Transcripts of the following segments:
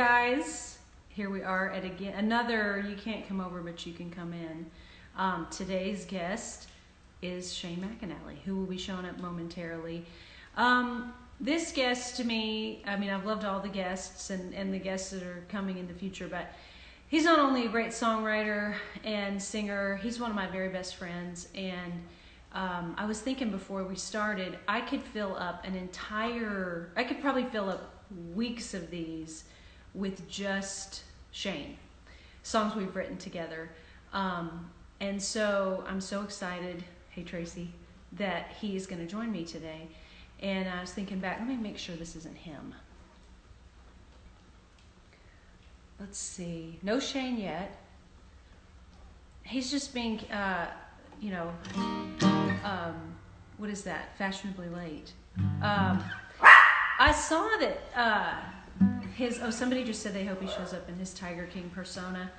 guys, here we are at again another You Can't Come Over But You Can Come In. Today's guest is Shane McAnally, who will be showing up momentarily. This guest to me, I mean, I've loved all the guests and the guests that are coming in the future, but he's not only a great songwriter and singer, he's one of my very best friends. And I was thinking before we started, I could probably fill up weeks of these with just Shane, songs we've written together. And so I'm so excited, hey Tracy, that he is going to join me today. And I was thinking back, let me make sure this isn't him. Let's see, no Shane yet. He's just being, what is that? Fashionably late. I saw that somebody just said they hope he shows up in his Tiger King persona.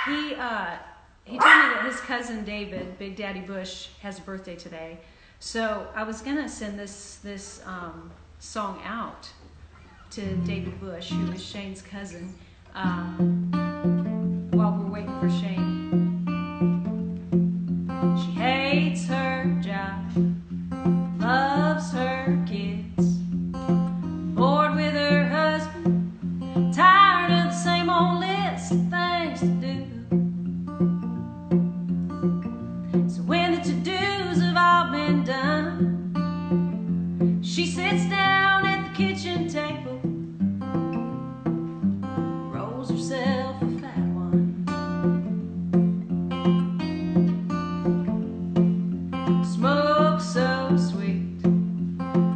He told me that his cousin David, Big Daddy Bush, has a birthday today. So I was gonna send this song out to David Bush, who is Shane's cousin, while we're waiting for Shane. She hates her job, loves her kids, bored with her husband, tired of the same old list of things to do. So when the to-dos have all been done, she sits down at the kitchen table, rolls herself a fat one. Smoke so sweet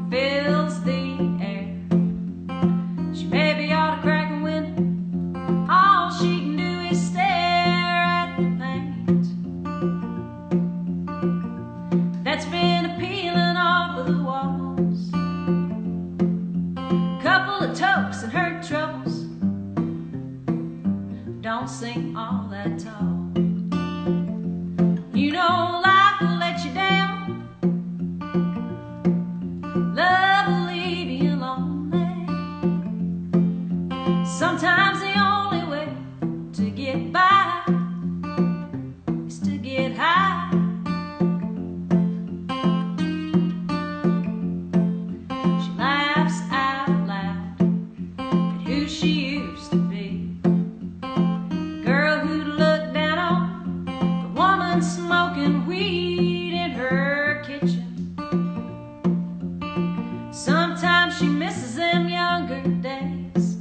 fills the air. She maybe ought to crack a window. All she can do is stare at the paint that's been peeling off of the walls. Couple of tokes and her troubles don't seem all that tall. You know life will let you down, love will leave you lonely. Sometimes the only way to get by is to get high. She laughs out loud at who she used to be, the girl who looked down on the woman smoking weed in her kitchen. Sometimes she misses them younger days,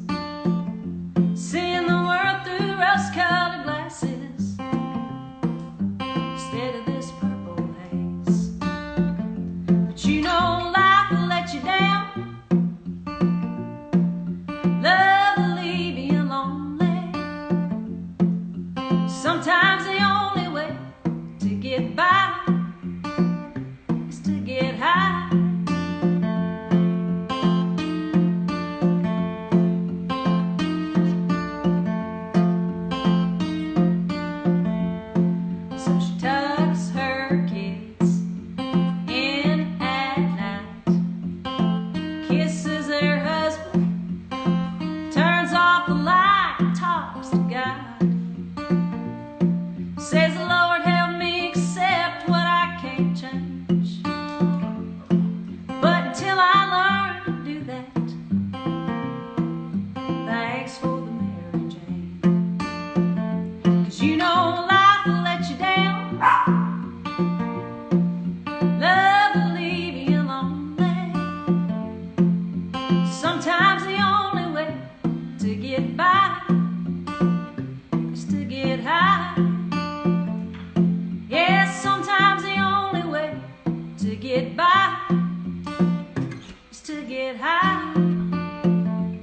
seeing the world through rose-colored glasses instead of this purple haze. But you know life will let you down, love will leave you lonely. Sometimes the only way to get by is to get high. So she tucks her kids in at night, kisses her husband, turns off the light, and talks to God. Says the Lord help me accept what I can't change. But until I learn to do that, thanks for the Mary Jane. 'Cause you know life will let you down, love will leave you lonely. Sometimes the only way to get by is to get high. Yes, sometimes the only way to get by is to get high.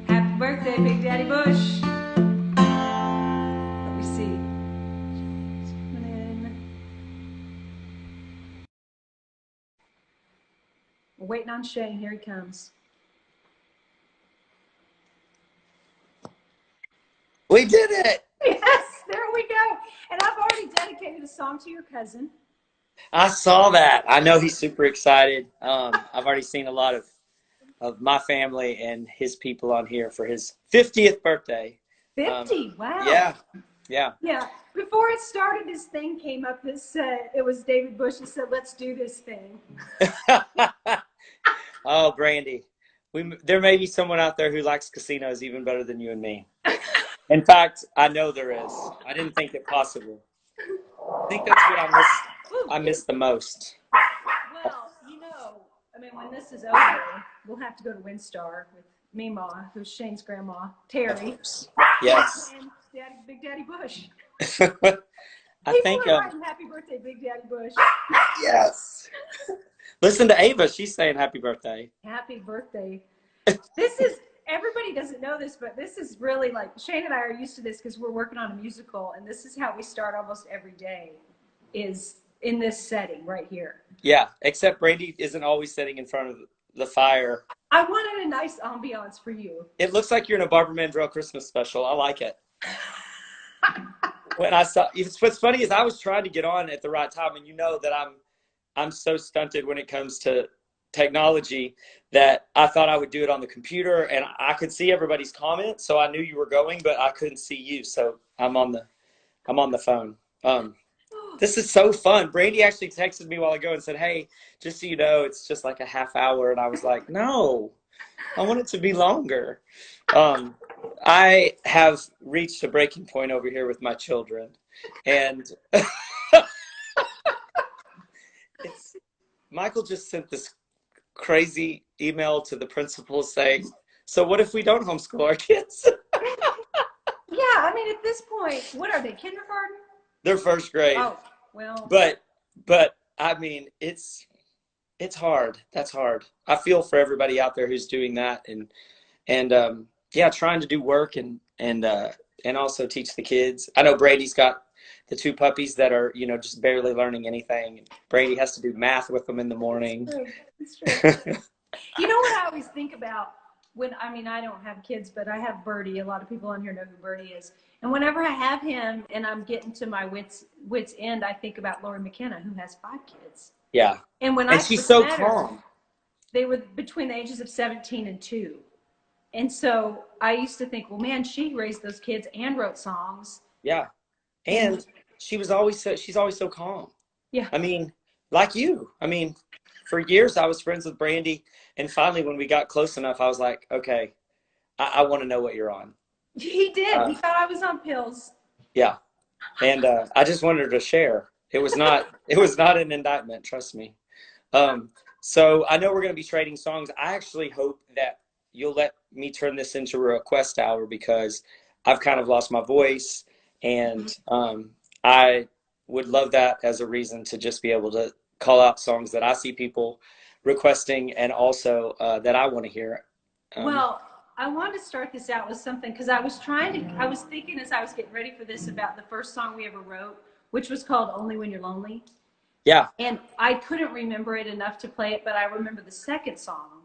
Happy birthday, Big Daddy Bush. Let me see. Shane's coming in. We're waiting on Shane. Here he comes. We did it! Yes, there we go. And I've already dedicated a song to your cousin. I saw that. I know he's super excited. I've already seen a lot of of my family and his people on here for his 50th birthday. 50, wow. Yeah, yeah. Yeah, before it started, this thing came up that said, it was David Bush that said, let's do this thing. Oh, Brandy, there may be someone out there who likes casinos even better than you and me. In fact, I know there is. I didn't think it possible. I think that's what I miss the most. Well, I mean, when this is over, we'll have to go to WinStar with Meemaw, who's Shane's grandma, Terry. Yes. And Big Daddy Bush. I think People are writing happy birthday, Big Daddy Bush. Yes. Listen to Ava. She's saying happy birthday. Happy birthday. Everybody doesn't know this, but this is really like, Shane and I are used to this because we're working on a musical, and this is how we start almost every day, is in this setting right here. Yeah, except Brandy isn't always sitting in front of the fire. I wanted a nice ambiance for you. It looks like you're in a Barbara Mandrell Christmas special. I like it. When I saw, what's funny is I was trying to get on at the right time, and you know that I'm so stunted when it comes to technology that I thought I would do it on the computer, and I could see everybody's comments, so I knew you were going, but I couldn't see you, so I'm on the phone. This is so fun. Brandy actually texted me a while ago and said, hey, just so you know, it's just like a half hour. And I was like, no, I want it to be longer. I have reached a breaking point over here with my children. And Michael just sent this crazy email to the principal saying, so what if we don't homeschool our kids? Yeah, I mean, at this point, what are they, kindergarten? They're first grade. Oh, well. But I mean, it's hard. That's hard. I feel for everybody out there who's doing that and yeah, trying to do work and also teach the kids. I know Brady's got the two puppies that are, just barely learning anything. Brady has to do math with them in the morning. That's true. You know what I always think about I don't have kids, but I have Birdie. A lot of people on here know who Birdie is. And whenever I have him and I'm getting to my wit's end, I think about Lori McKenna, who has 5 kids. Yeah. And she's so calm. They were between the ages of 17 and 2. And so I used to think, well, man, she raised those kids and wrote songs. Yeah. And she's always so calm. Yeah. I mean, like you. I mean, for years I was friends with Brandy, and finally when we got close enough, I was like, okay, I want to know what you're on. He did. He thought I was on pills. Yeah. And I just wanted her to share. It was not an indictment, trust me. So I know we're going to be trading songs. I actually hope that you'll let me turn this into a request hour because I've kind of lost my voice, and I would love that as a reason to just be able to call out songs that I see people requesting and also that I want to hear. Well, I wanted to start this out with something because I was thinking as I was getting ready for this about the first song we ever wrote, which was called Only When You're Lonely. Yeah. And I couldn't remember it enough to play it, but I remember the second song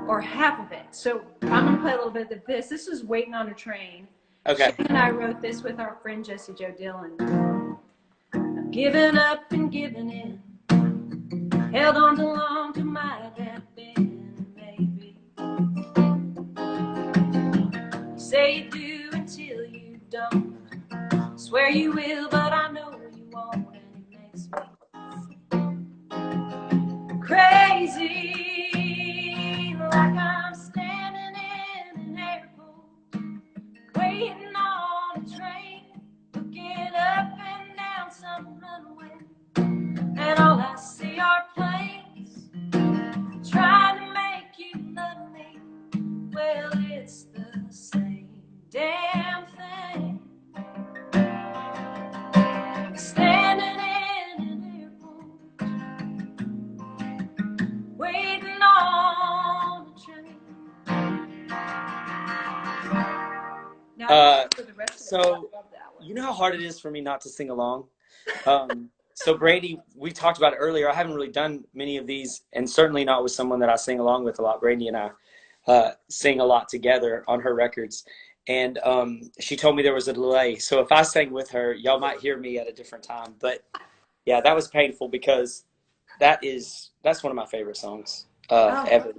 or half of it. So I'm going to play a little bit of this. This was Waiting on a Train. Okay. Shane and I wrote this with our friend Jessie Jo Dillon. I've given up and given in, held on too long to my bad been, maybe. You say you do until you don't. Swear you will, but I know you won't, and it makes me crazy, like I'm standing in an airport, waiting on a train, looking up and down some runway, and all I see are planes, trying to make you love me. Well, it's the same damn thing. Standing in an airport, waiting on a train. Now, for the rest of so it, I love that one. You know how hard it is for me not to sing along? So Brandy, we talked about it earlier. I haven't really done many of these, and certainly not with someone that I sing along with a lot. Brandy and I sing a lot together on her records. And she told me there was a delay. So if I sang with her, y'all might hear me at a different time. But yeah, that was painful because that's one of my favorite songs ever.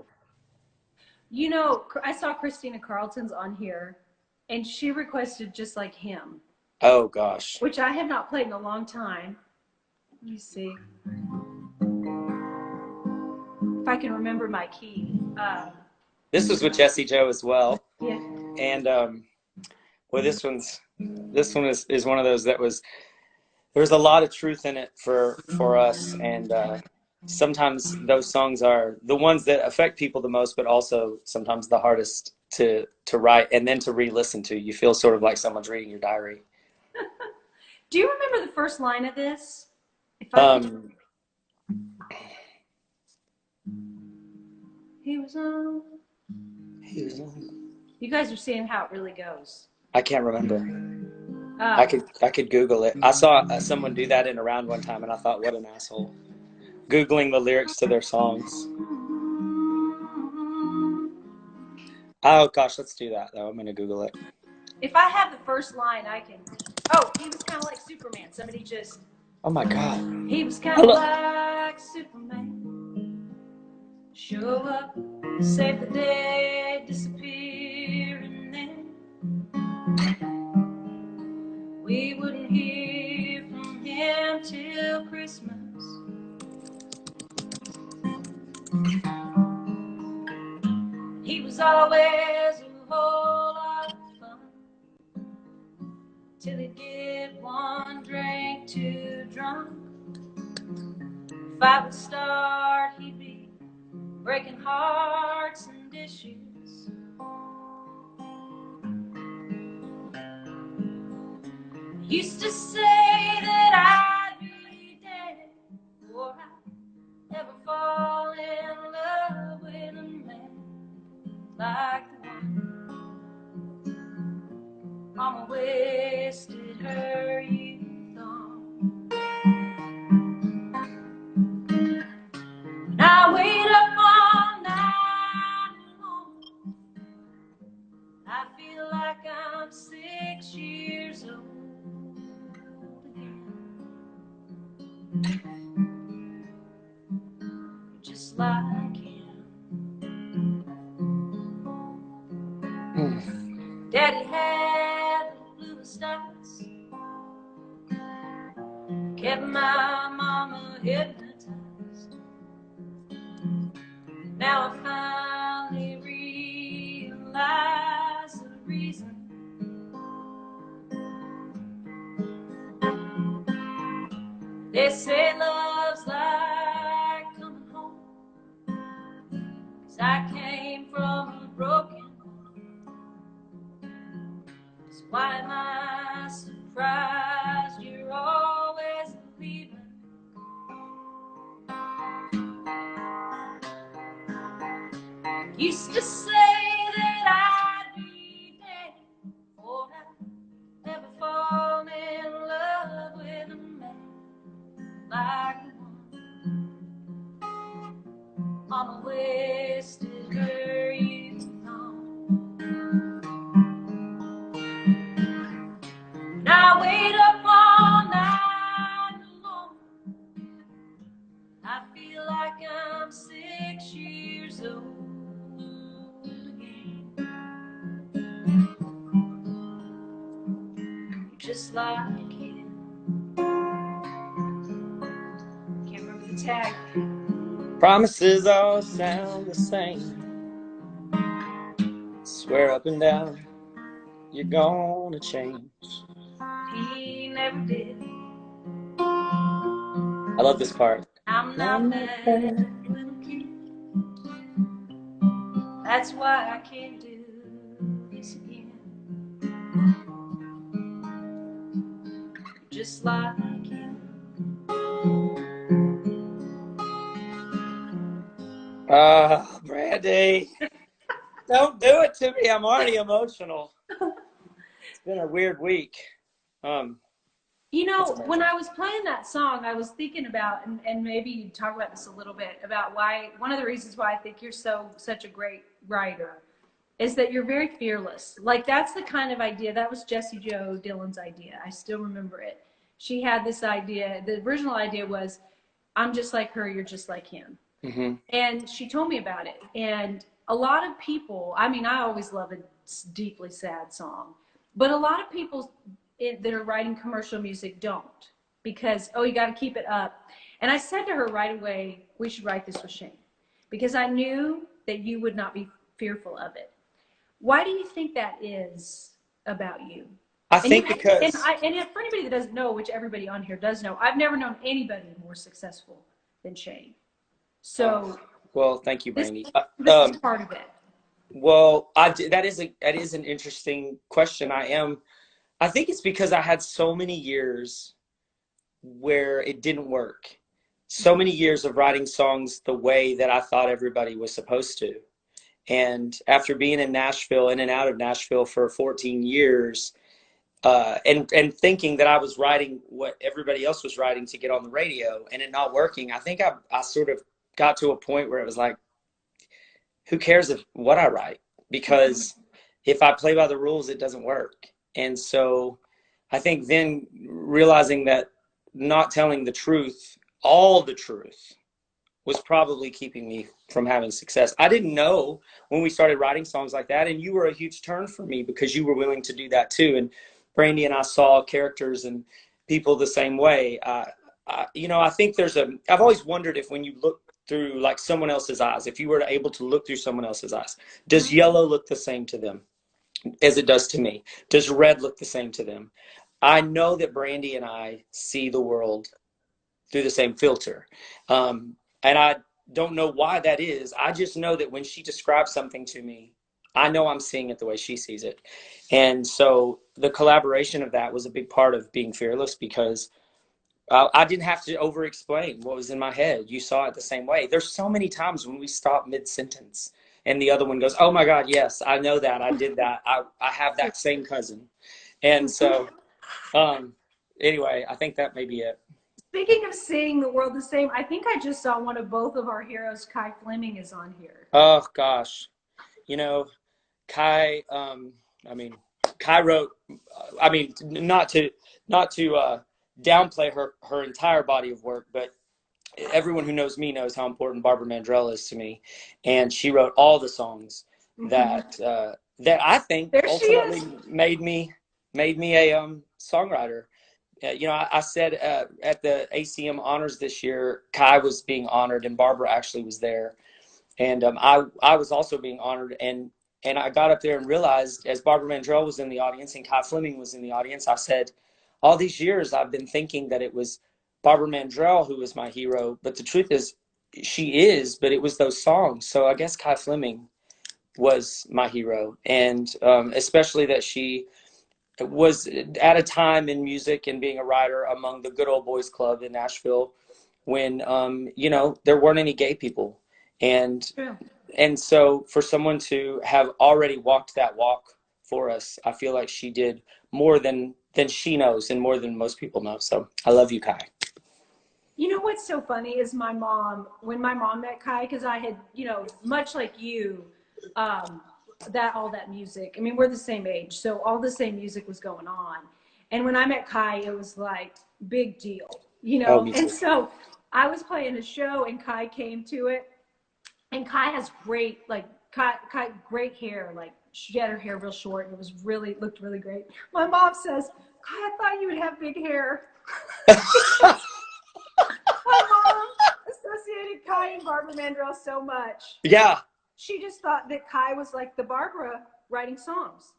You know, I saw Christina Carlton's on here, and she requested Just Like Him, Oh gosh. which I have not played in a long time. Let me see if I can remember my key. This was with Jesse Joe as well. Yeah. And well, this one is one of those that was, there was a lot of truth in it for us, and sometimes those songs are the ones that affect people the most, but also sometimes the hardest to write and then to re-listen to. You feel sort of like someone's reading your diary. Do you remember the first line of this? If I could... He was on. You guys are seeing how it really goes. I can't remember. I could Google it. I saw someone do that in a round one time, and I thought, what an asshole. Googling the lyrics to their songs. Oh gosh, let's do that though. I'm gonna Google it. If I have the first line, I can. Oh, he was kind of like Superman. Somebody just. Oh my God. He was kind of like Superman. Show up, save the day, disappear, and then we wouldn't hear from him till Christmas. He was always a whole lot of fun, till he'd get one drink too drunk. If I would start, he'd be breaking hearts and dishes. He used to say that I'd be dead before I'd ever fall in love with a man like the one Mama wasted her youth on. And I wait up all night long. I feel like I'm 6 years old again. Just like him. Daddy had the bluest eyes, kept my mama hypnotized. Now I finally realize the reason they say love's like coming home. 'Cause I came from a broken home. So why am I surprised you're always leaving? Used to say that I'd be dead before I'd ever fall in love with a man like the one Mama wasted her youth on. And I wait up all night alone. I feel like I'm 6 years old again. Just like him. Can't remember the tag. Promises all sound the same. Swear up and down you're gonna change. He never did. I love this part. I'm not that little kid. That's why I can't do this again. Just like him. Brandy. Don't do it to me. I'm already emotional. It's been a weird week. You know, when I was playing that song, I was thinking about, and maybe you talk about this a little bit, about why, one of the reasons why I think you're such a great writer is that you're very fearless. Like, that's the kind of idea, that was Jessie Jo Dillon's idea. I still remember it. She had this idea, the original idea was, I'm just like her, you're just like him. Mm-hmm. And she told me about it. And a lot of people, I mean, I always love a deeply sad song, but a lot of people that are writing commercial music don't, because, oh, you got to keep it up. And I said to her right away, we should write this with Shane, because I knew that you would not be fearful of it. Why do you think that is about you? I And you think because and if for anybody that doesn't know, which everybody on here does know, I've never known anybody more successful than Shane. So well, thank you, this Brandy. this is part of it. Well, that is an interesting question. I think it's because I had so many years where it didn't work. So many years of writing songs the way that I thought everybody was supposed to. And after being in Nashville, in and out of Nashville for 14 years, and thinking that I was writing what everybody else was writing to get on the radio, and it not working, I think I sort of got to a point where it was like, who cares if what I write? Because if I play by the rules, it doesn't work. And so I think then realizing that not telling the truth, all the truth, was probably keeping me from having success. I didn't know when we started writing songs like that, and you were a huge turn for me because you were willing to do that too. And Brandy and I saw characters and people the same way. I think I've always wondered if when you look through like someone else's eyes, if you were able to look through someone else's eyes, does yellow look the same to them as it does to me? Does red look the same to them? I know that Brandy and I see the world through the same filter. And I don't know why that is. I just know that when she describes something to me, I know I'm seeing it the way she sees it. And so the collaboration of that was a big part of being fearless, because I didn't have to over explain what was in my head. You saw it the same way. There's so many times when we stop mid-sentence and the other one goes, oh my God, yes, I know that. I did that. I have that same cousin. And so anyway, I think that may be it. Speaking of seeing the world the same, I think I just saw one of both of our heroes. Kai Fleming is on here. Oh gosh, Kai. Kai wrote. Not to downplay her entire body of work, but everyone who knows me knows how important Barbara Mandrell is to me, and she wrote all the songs that I think ultimately made me a songwriter. I said at the ACM honors this year, Kai was being honored and Barbara actually was there. And I was also being honored. And I got up there and realized, as Barbara Mandrell was in the audience and Kai Fleming was in the audience, I said, all these years I've been thinking that it was Barbara Mandrell who was my hero. But the truth is, she is, but it was those songs. So I guess Kai Fleming was my hero. And especially that she was at a time in music and being a writer among the good old boys club in Nashville when there weren't any gay people, and so for someone to have already walked that walk for us, I feel like she did more than she knows and more than most people know. So I love you, Kai. You know what's so funny is when my mom met Kai, because I had, much like you, all that music. I mean, we're the same age, so all the same music was going on. And when I met Kai, it was like big deal, and so I was playing a show and Kai came to it, and Kai has great, great hair. Like, she had her hair real short and looked really great. My mom says, Kai, I thought you would have big hair. My mom associated Kai and Barbara Mandrell so much. Yeah. She just thought that Kai was like the Barbara writing songs.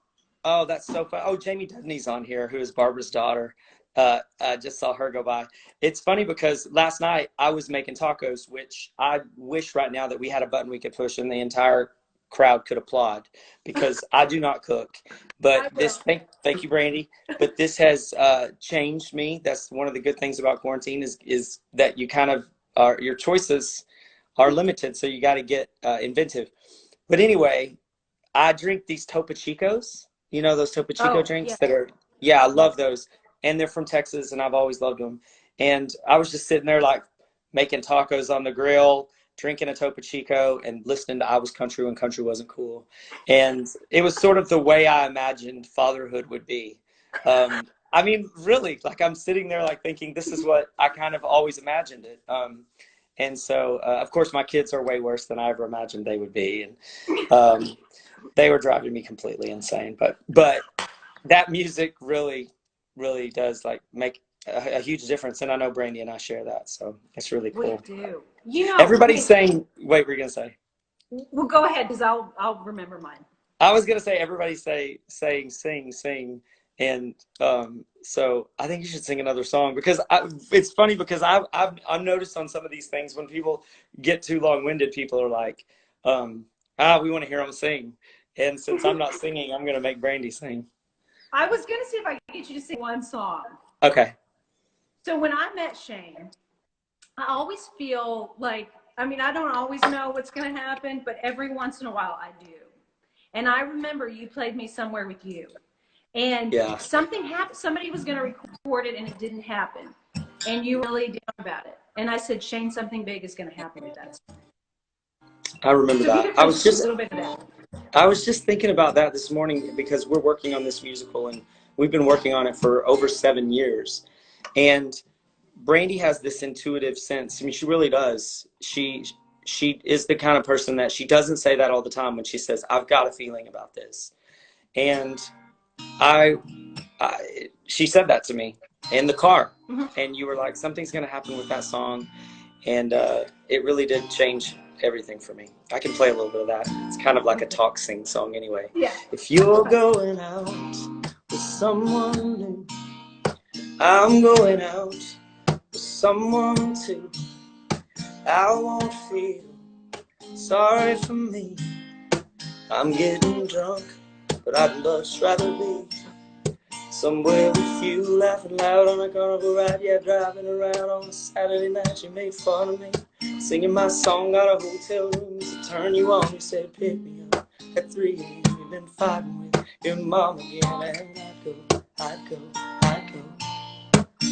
Oh, that's so fun. Oh, Jamie Dudney's on here, who is Barbara's daughter. I just saw her go by. It's funny because last night I was making tacos, which I wish right now that we had a button we could push and the entire crowd could applaud, because I do not cook. But thank you, Brandy. But this has changed me. That's one of the good things about quarantine is that you kind of your choices are limited, so you got to get inventive. But anyway, I drink these Topo Chicos. You know those Topo Chico drinks that are, I love those. And they're from Texas, and I've always loved them. And I was just sitting there like making tacos on the grill, drinking a Topo Chico, and listening to I Was Country When Country Wasn't Cool. And it was sort of the way I imagined fatherhood would be. Really, like I'm sitting there like thinking this is what I kind of always imagined it. And so, of course, my kids are way worse than I ever imagined they would be, and they were driving me completely insane. But that music really, really does like make a huge difference, and I know Brandy and I share that, so it's really We cool. do. You know, Everybody's saying, "Wait, we're gonna say." well, go ahead because I'll remember mine. I was gonna say everybody's saying sing, and so I think you should sing another song because it's funny because I've noticed on some of these things when people get too long-winded, people are like, we want to hear them sing, and since I'm not singing, I'm gonna make Brandy sing. I was gonna see if I could get you to sing one song. Okay. So when I met Shane, I always feel like, I mean, I don't always know what's going to happen, but every once in a while I do. And I remember you played me Somewhere with You. And Yeah. something happened. Somebody was going to record it and it didn't happen. And you were really down about it. And I said, Shane, something big is going to happen with that. I remember that. I was just a little bit of that. I was just thinking about that this morning because we're working on this musical and we've been working on it for over 7 years. And Brandy has this intuitive sense. I mean, she really does. She is the kind of person that she doesn't say that all the time when she says, "I've got a feeling about this." And I she said that to me in the car, and you were like, "Something's going to happen with that song," and it really did change everything for me. I can play a little bit of that. It's kind of like a talk sing song anyway. Yeah. If you're going out with someone new, I'm going out with someone too. I won't feel sorry for me. I'm getting drunk, but I'd much rather be somewhere with you, laughing loud on a carnival ride. Yeah, driving around on a Saturday night. You made fun of me, singing my song out of hotel rooms to turn you on. You said pick me up at 3 a.m. You've been fighting with your mom again, and I'd go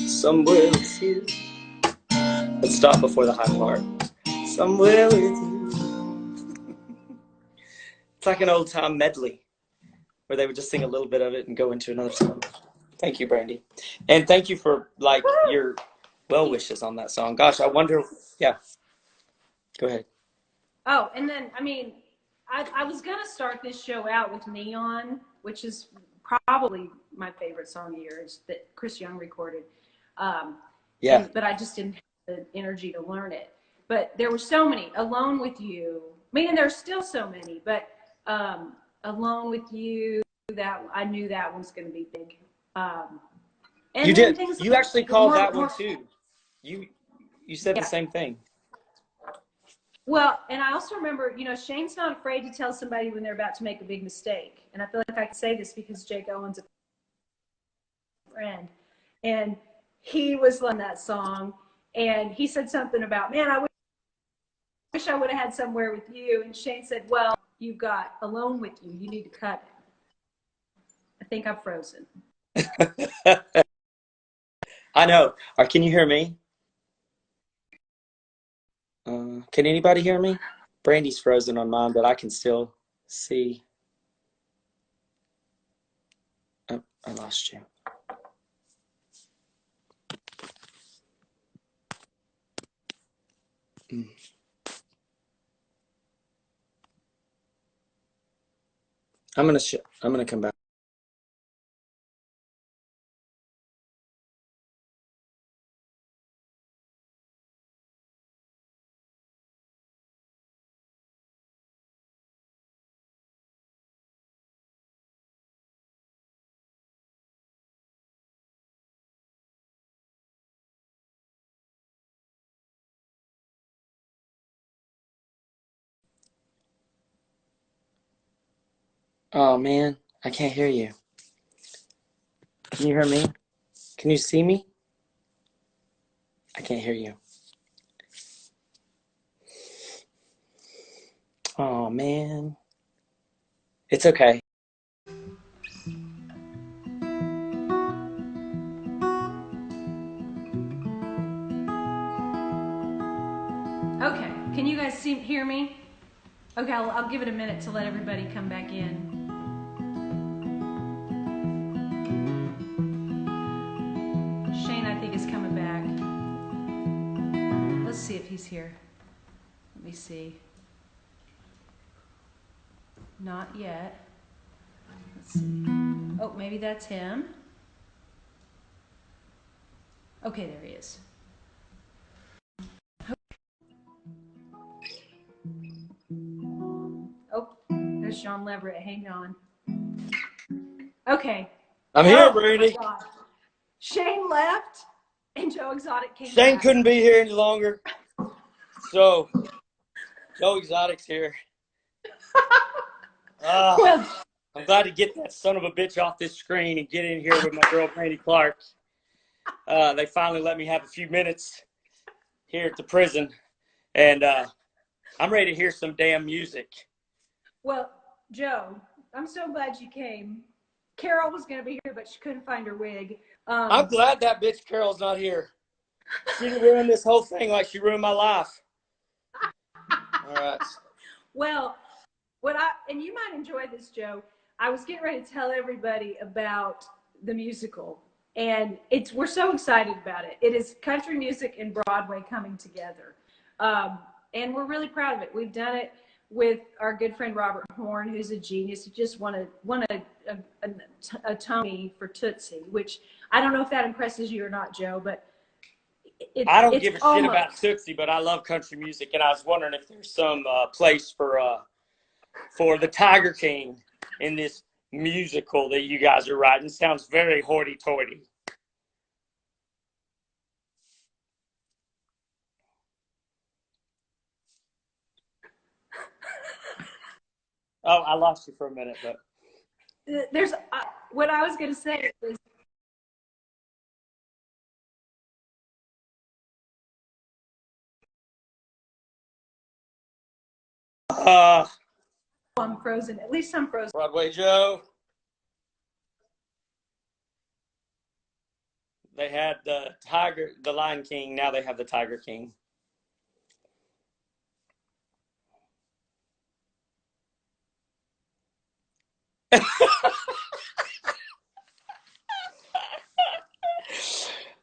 somewhere with you. Let's stop before the high part. Somewhere with you. It's like an old time medley where they would just sing a little bit of it and go into another song. Thank you, Brandy. And thank you for like your well wishes on that song. Gosh, I wonder. Yeah. Go ahead. Oh, and then, I mean, I was going to start this show out with Neon, which is probably my favorite song of yours that Chris Young recorded. Yeah. But I just didn't have the energy to learn it. But there were so many. Alone with You. I mean, and there's still so many, but Alone with You, that I knew that one's going to be big. And you did. Things you like actually called that one too. You said the same thing. Well, and I also remember, you know, Shane's not afraid to tell somebody when they're about to make a big mistake. And I feel like I can say this because Jake Owen's a friend. And he was on that song. And he said something about, man, I wish I would have had Somewhere with You. And Shane said, well, you've got Alone with You. You need to cut it. I think I'm frozen. I know. Can you hear me? Can anybody hear me? Brandy's frozen on mine, but I can still see. Oh, I lost you. I'm gonna come back. Oh man, I can't hear you. Can you hear me? Can you see me? I can't hear you. Oh man. It's okay. Okay. Can you guys hear me? Okay, I'll give it a minute to let everybody come back in. Shane, I think, is coming back. Let's see if he's here. Let me see. Not yet. Let's see. Oh, maybe that's him. Okay, there he is. Oh, there's Sean Leverett. Hang on. Okay. I'm here, Brandy. My God. Shane left, and Joe Exotic came Shane back. couldn't be here any longer. So, Joe Exotic's here. Well, I'm glad to get that son of a bitch off this screen and get in here with my girl, Brandy Clark. They finally let me have a few minutes here at the prison. And I'm ready to hear some damn music. well, Joe, I'm so glad you came. Carol was going to be here, but she couldn't find her wig. I'm glad that bitch Carol's not here. She didn't ruin this whole thing like she ruined my life. All right. Well, and you might enjoy this, Joe. I was getting ready to tell everybody about the musical, and we're so excited about it. It is country music and Broadway coming together, and we're really proud of it. We've done it with our good friend Robert Horn, who's a genius. He just won a Tony for Tootsie, which I don't know if that impresses you or not, Joe, but I don't give a shit about Tootsie, but I love country music, and I was wondering if there's some place for the Tiger King in this musical that you guys are writing. Sounds very hoity-toity. Oh, I lost you for a minute, but there's what I was going to say is I'm frozen. At least I'm frozen. Broadway Joe. They had the Lion King. Now they have the Tiger King.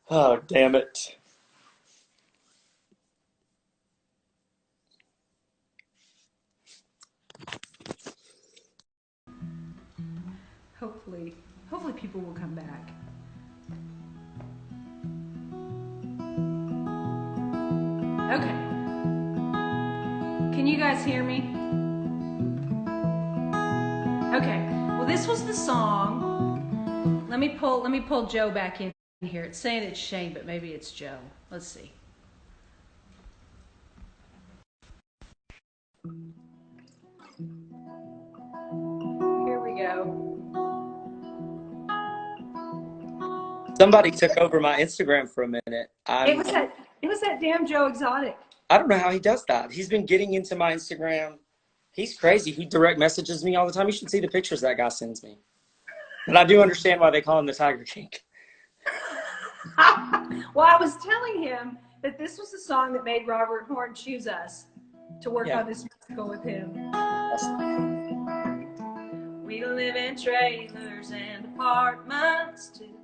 Oh, damn it. Hopefully people will come back. Okay. Can you guys hear me? Okay. Well, this was the song. Let me pull Joe back in here. It's saying it's Shane, but maybe it's Joe. Let's see. Here we go. Somebody took over my Instagram for a minute. It was that damn Joe Exotic. I don't know how he does that. He's been getting into my Instagram. He's crazy. He direct messages me all the time. You should see the pictures that guy sends me. But I do understand why they call him the Tiger King. Well, I was telling him that this was the song that made Robert Horn choose us to work on this musical with him. We live in trailers and apartments too.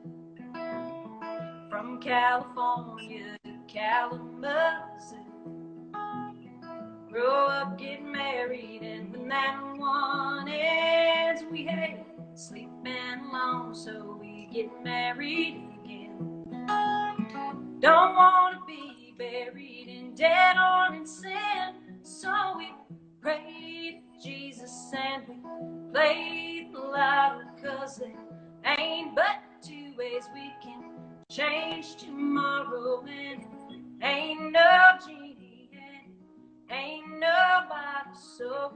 From California to Kalamazoo. Grow up, get married, and when that one ends, we hate sleeping alone, so we get married again. Don't want to be buried in debt or in sin, so we pray to Jesus and we play the loud, 'cause there ain't but two ways we can change tomorrow, and ain't no genie and ain't nobody, so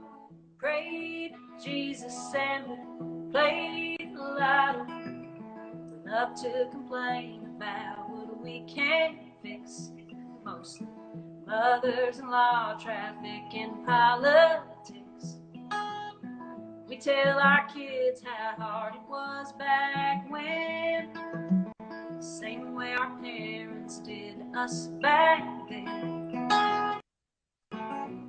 pray to Jesus and we play the loud. We love to complain about what we can't fix, mostly mothers-in-law, traffic, and politics. We tell our kids how hard it was back when, the same way our parents did us back then.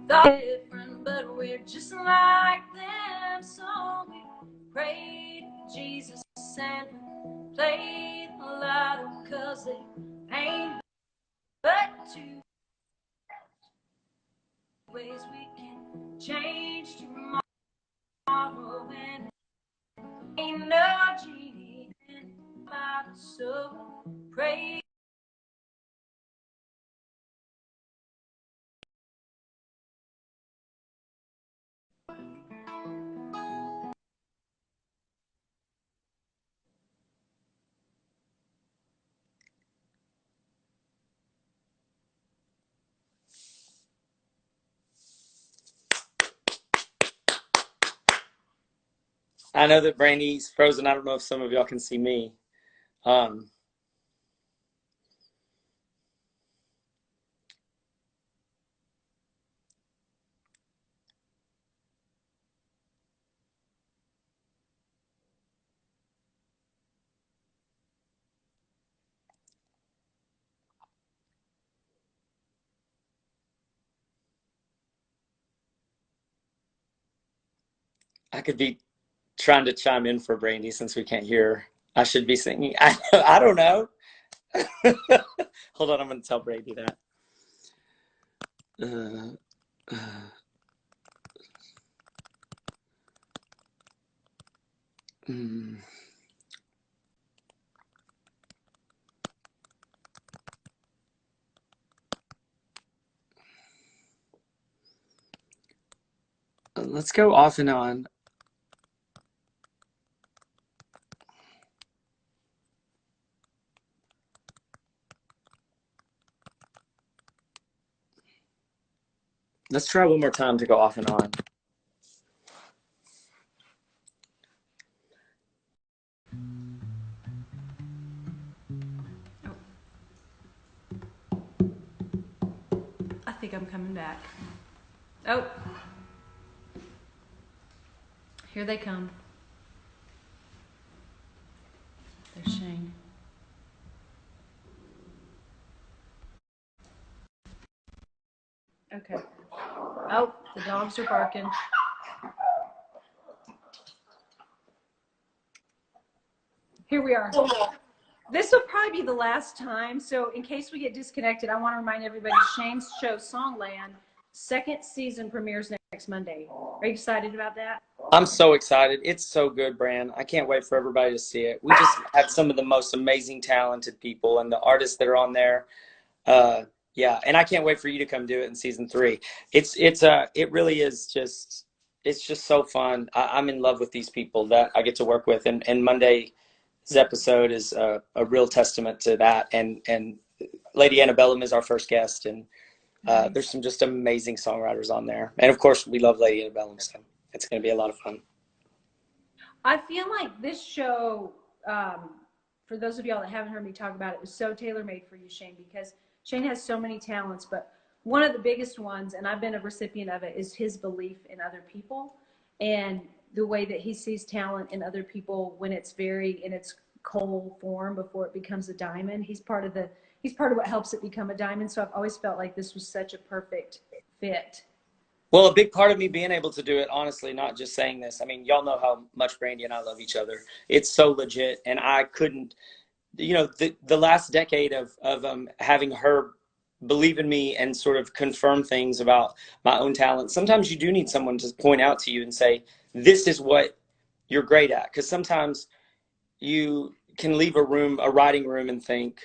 Thought different, but we're just like them, so we pray to Jesus and we play the lotto, 'cause they ain't but two. ways we can change tomorrow, and ain't no genie in the bottle, so pray. I know that Brandy's frozen. I don't know if some of y'all can see me. Um, I could be trying to chime in for Brandy since we can't hear her. I should be singing. I don't know. Hold on, I'm going to tell Brandy that. Mm. Let's go off and on. Let's try one more time to go off and on. I think I'm coming back. Oh, here they come. There's Shane. Okay. Oh, the dogs are barking. Here we are. This will probably be the last time. So in case we get disconnected, I want to remind everybody Shane's show Songland second season premieres next Monday. Are you excited about that? I'm so excited. It's so good, Bran. I can't wait for everybody to see it. We just have some of the most amazing, talented people, and the artists that are on there. Yeah, and I can't wait for you to come do it in season 3. It really is just, it's just so fun. I'm in love with these people that I get to work with, and Monday's episode is a real testament to that. And Lady Antebellum is our first guest, and Nice. there's some just amazing songwriters on there, and of course we love Lady Antebellum, so it's going to be a lot of fun. I feel like this show, for those of y'all that haven't heard me talk about it, was so tailor-made for you, Shane, because Shane has so many talents, but one of the biggest ones, and I've been a recipient of it, is his belief in other people and the way that he sees talent in other people when it's very in its coal form before it becomes a diamond. He's part of what helps it become a diamond. So I've always felt like this was such a perfect fit. Well, a big part of me being able to do it, honestly, not just saying this. I mean, y'all know how much Brandy and I love each other. It's so legit, and I couldn't, the last decade of having her believe in me and sort of confirm things about my own talent. Sometimes you do need someone to point out to you and say, this is what you're great at. Because sometimes you can leave a writing room, and think,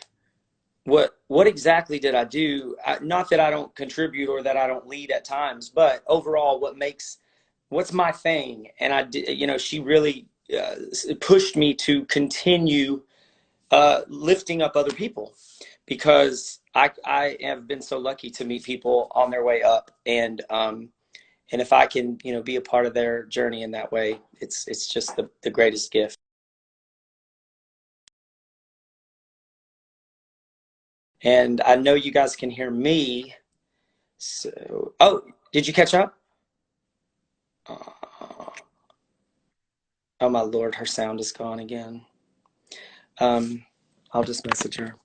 what exactly did I do? Not that I don't contribute or that I don't lead at times, but overall, what's my thing? And I did, she really pushed me to continue lifting up other people, because I have been so lucky to meet people on their way up, and if I can be a part of their journey in that way, it's just the greatest gift. And I know you guys can hear me. So, oh, did you catch up? Oh my Lord, her sound is gone again. I'll just message her.